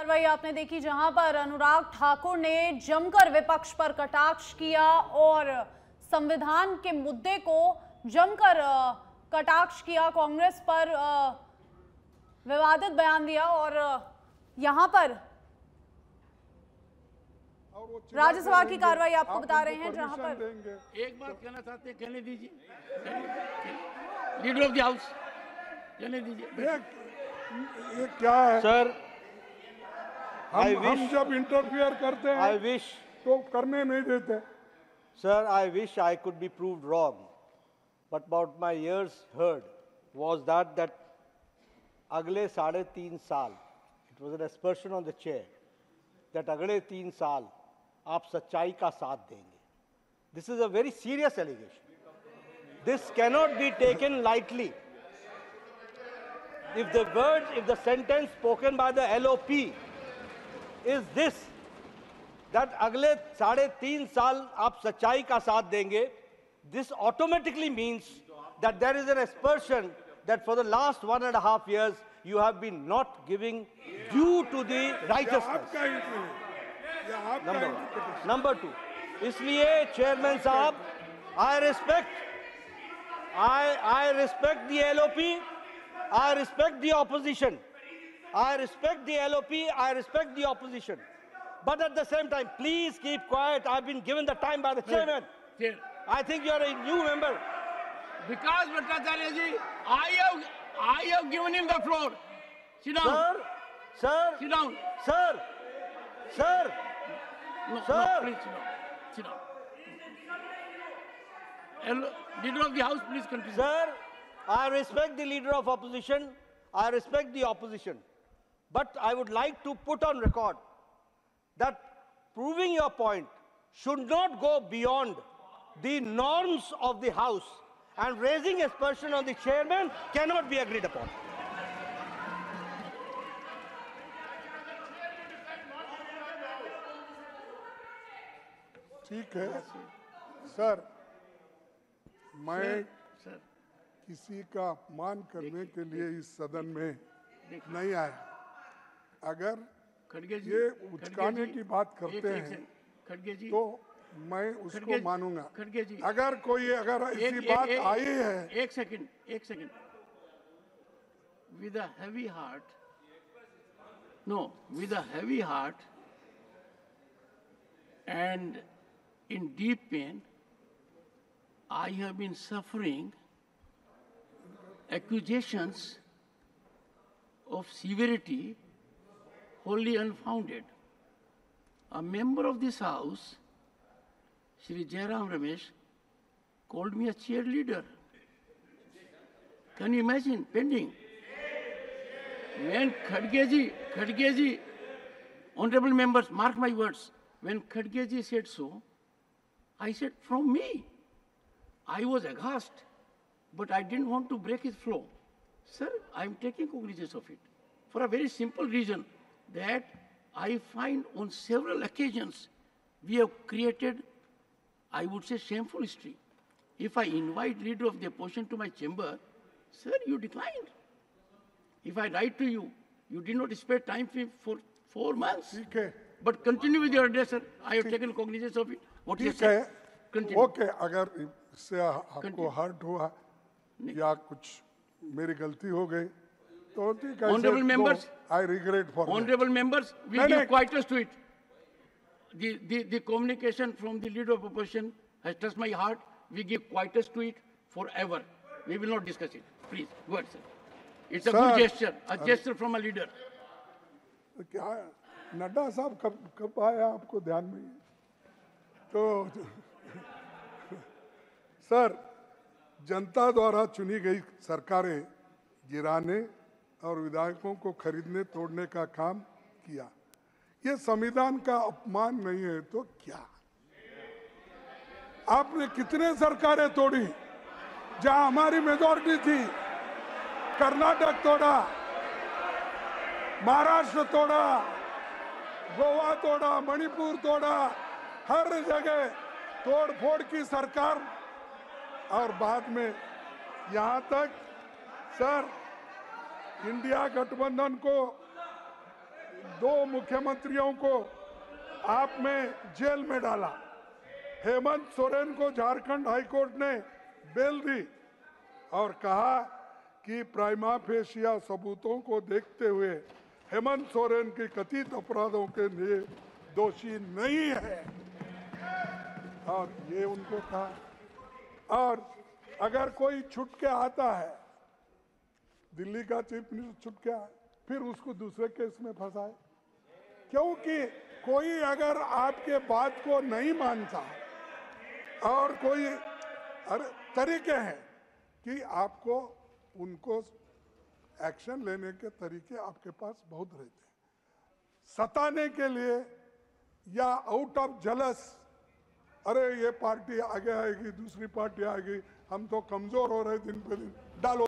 कार्रवाई आपने देखी जहां पर अनुराग ठाकुर ने जमकर विपक्ष पर कटाक्ष किया और संविधान के मुद्दे को जमकर कटाक्ष किया, कांग्रेस पर विवादित बयान दिया और यहां पर राज्यसभा की कार्रवाई आपको बता रहे हैं जहां पर एक बात कहना चाहते हैं, कहने दीजिए लीडर ऑफ द हाउस, कहने दीजिए। ये क्या है सर? हम जब इंटरफियर करते हैं I wish, तो करने नहीं देते। sir, I wish I could be proved wrong. But what my ears heard was that अगले 3.5 साल, it was an aspersion on the chair, that अगले 3 साल आप सच्चाई का साथ देंगे. This is a very serious allegation. This cannot be taken lightly. If the sentence spoken by the LOP is this, that अगले 3.5 साल आप सच्चाई का साथ देंगे, this automatically means that there is an aspersion that for the last 1.5 years you have been not giving due to the righteousness. Number two, इसलिए chairman साहब, I respect the LOP, I respect the opposition, I respect the LOP, I respect the opposition. But at the same time, please keep quiet. I've been given the time by the chairman. I think you're a new member. Vikas Bhattacharya ji, I have given him the floor. Sit down. Sir. Sit down. Sir. No, please sit down. Leader of the House, please continue. Sir, I respect the leader of opposition. I respect the opposition. But I would like to put on record that proving your point should not go beyond the norms of the House, and raising aspersion on the chairman cannot be agreed upon. ठीक है sir, मैं किसी का अपमान करने के लिए इस सदन में नहीं आया। अगर ये उचकाने की बात करते हैं तो मैं उसको मानूंगा। अगर ऐसी बात आई है। एक second with a heavy heart and in deep pain, I have been suffering accusations of severity wholly unfounded. A member of this House, Shri Jairam Ramesh, called me a cheerleader. Can you imagine? Pending. When Khadgeji, honorable members, mark my words, when Khadgeji said so, I said, from me. I was aghast, but I didn't want to break his flow. Sir, I am taking cognizance of it for a very simple reason, that I find on several occasions we have created, I would say, shameful history. If I invite leader of the opposition to my chamber, sir, you declined. If I write to you, you did not spare time for 4 months. Okay. But continue with your address, sir. I have taken cognizance of it. What you said. Continue. Okay, अगर इससे आपको hurt हुआ या कुछ मेरी गलती हो गई तो ठीक है। Honorable members, I regret for honorable members, we give quietus to it. The communication from the leader of opposition has touched my heart. We give quietus to it forever. We will not discuss it. Please, go ahead, sir. It's a good gesture, a gesture from a leader. क्या नड्डा साहब कब आया आपको ध्यान में? तो sir, जनता द्वारा चुनी गई सरकारें गिराने और विधायकों को खरीदने तोड़ने का काम किया। ये संविधान का अपमान नहीं है तो क्या? आपने कितने सरकारें तोड़ी जहां हमारी मेजॉरिटी थी? कर्नाटक तोड़ा, महाराष्ट्र तोड़ा, गोवा तोड़ा, मणिपुर तोड़ा, हर जगह तोड़ फोड़ की सरकार। और बाद में यहाँ तक सर इंडिया गठबंधन को 2 मुख्यमंत्रियों को आपने जेल में डाला। हेमंत सोरेन को झारखंड हाईकोर्ट ने बेल दी और कहा कि प्राइमा फेशिया सबूतों को देखते हुए हेमंत सोरेन के कथित अपराधों के लिए दोषी नहीं है, और ये उनको कहा। और अगर कोई छूट के आता है, दिल्ली का चीफ मिनिस्टर छूट के आए, फिर उसको दूसरे केस में फंसाए, क्योंकि कोई अगर आपके बात को नहीं मानता और कोई तरीके हैं कि आपको उनको एक्शन लेने के तरीके आपके पास बहुत रहते हैं, सताने के लिए या आउट ऑफ जलस, अरे ये पार्टी आगे आएगी, दूसरी पार्टी आएगी, हम तो कमजोर हो रहे दिन पे दिन, डालो